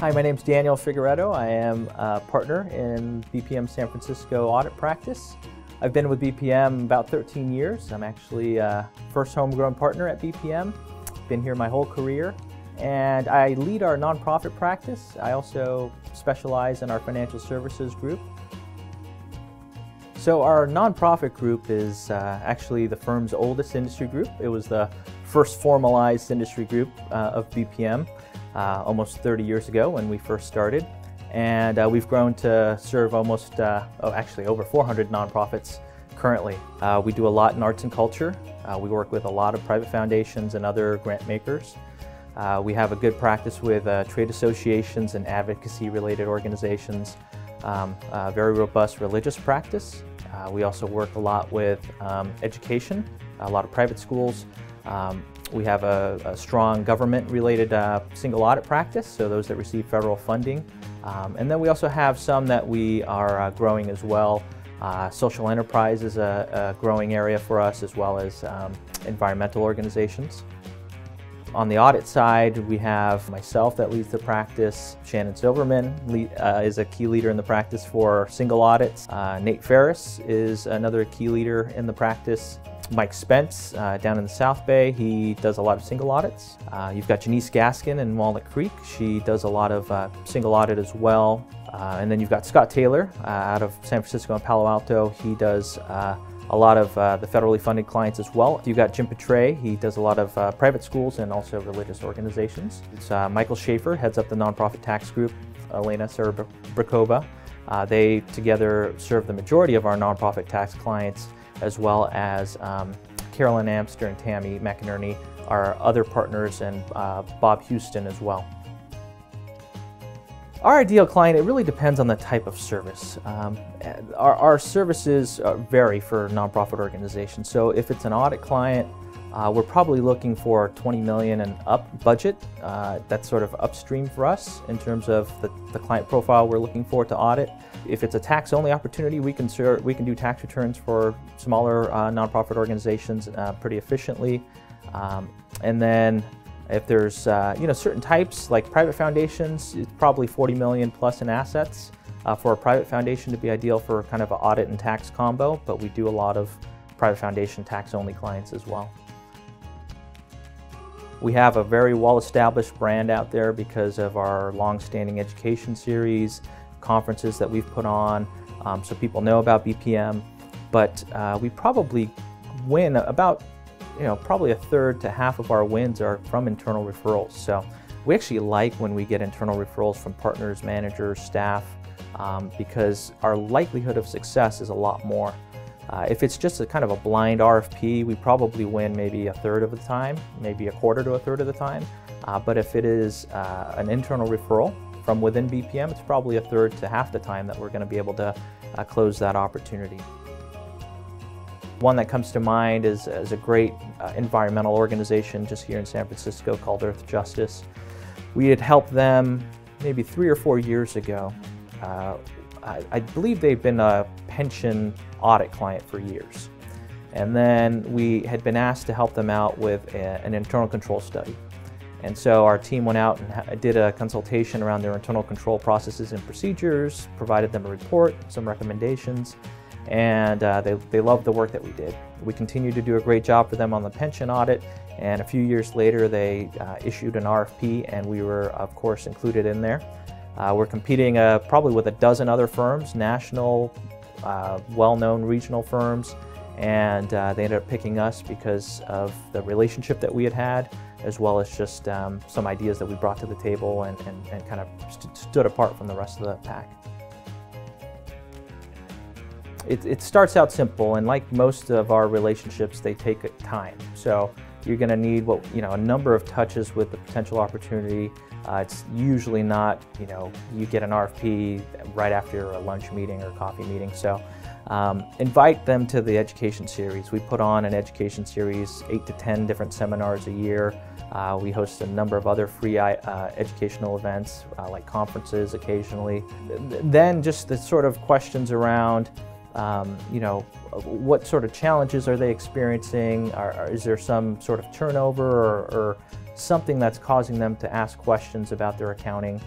Hi, my name is Daniel Figueredo. I am a partner in BPM San Francisco audit practice. I've been with BPM about 13 years. I'm actually a first homegrown partner at BPM. Been here my whole career, and I lead our nonprofit practice. I also specialize in our financial services group. So our nonprofit group is actually the firm's oldest industry group. It was the first formalized industry group of BPM almost 30 years ago when we first started. And we've grown to serve almost, actually over 400 nonprofits currently. We do a lot in arts and culture. We work with a lot of private foundations and other grant makers. We have a good practice with trade associations and advocacy-related organizations. Very robust religious practice. We also work a lot with education, a lot of private schools. We have a strong government-related single audit practice, so those that receive federal funding. And then we also have some that we are growing as well. Social enterprise is a growing area for us, as well as environmental organizations. On the audit side, we have myself that leads the practice. Shannon Silverman is a key leader in the practice for single audits. Nate Ferris is another key leader in the practice. Mike Spence down in the South Bay, he does a lot of single audits. You've got Janice Gaskin in Walnut Creek. She does a lot of single audit as well. And then you've got Scott Taylor out of San Francisco and Palo Alto. He does a lot of the federally funded clients as well. You've got Jim Petray. He does a lot of private schools and also religious organizations. It's Michael Schaefer heads up the nonprofit tax group. Elena Serbrikova. They together serve the majority of our nonprofit tax clients, as well as Carolyn Amster and Tammy McInerney, our other partners, and Bob Houston as well. Our ideal client, it really depends on the type of service. Our services vary for nonprofit organizations. So if it's an audit client, we're probably looking for $20 million and up budget. That's sort of upstream for us in terms of the client profile we're looking for to audit. If it's a tax-only opportunity, we can do tax returns for smaller nonprofit organizations pretty efficiently. And then if there's certain types like private foundations, it's probably 40 million plus in assets for a private foundation to be ideal for kind of an audit and tax combo, but we do a lot of private foundation tax-only clients as well. We have a very well-established brand out there because of our long-standing education series, conferences that we've put on, so people know about BPM, but we probably win about probably a third to half of our wins are from internal referrals. So we actually like when we get internal referrals from partners, managers, staff, because our likelihood of success is a lot more. If it's just a kind of a blind RFP, we probably win maybe a third of the time, maybe a quarter to a third of the time. But if it is an internal referral from within BPM, it's probably a third to half the time that we're going to be able to close that opportunity. One that comes to mind is a great environmental organization just here in San Francisco called Earth Justice. We had helped them maybe 3 or 4 years ago. I believe they've been a pension audit client for years. And then we had been asked to help them out with an internal control study. And so our team went out and did a consultation around their internal control processes and procedures, provided them a report, some recommendations, and they loved the work that we did. We continued to do a great job for them on the pension audit, and a few years later they issued an RFP, and we were, of course, included in there. We're competing probably with a dozen other firms, national, well-known regional firms, and they ended up picking us because of the relationship that we had, as well as just some ideas that we brought to the table and kind of stood apart from the rest of the pack. It starts out simple, and like most of our relationships, they take time. So you're going to need a number of touches with the potential opportunity. It's usually not, you get an RFP right after a lunch meeting or coffee meeting. So invite them to the education series. We put on an education series, 8 to 10 different seminars a year. We host a number of other free educational events, like conferences occasionally. Then just the sort of questions around what sort of challenges are they experiencing? Is there some sort of turnover or something that's causing them to ask questions about their accounting?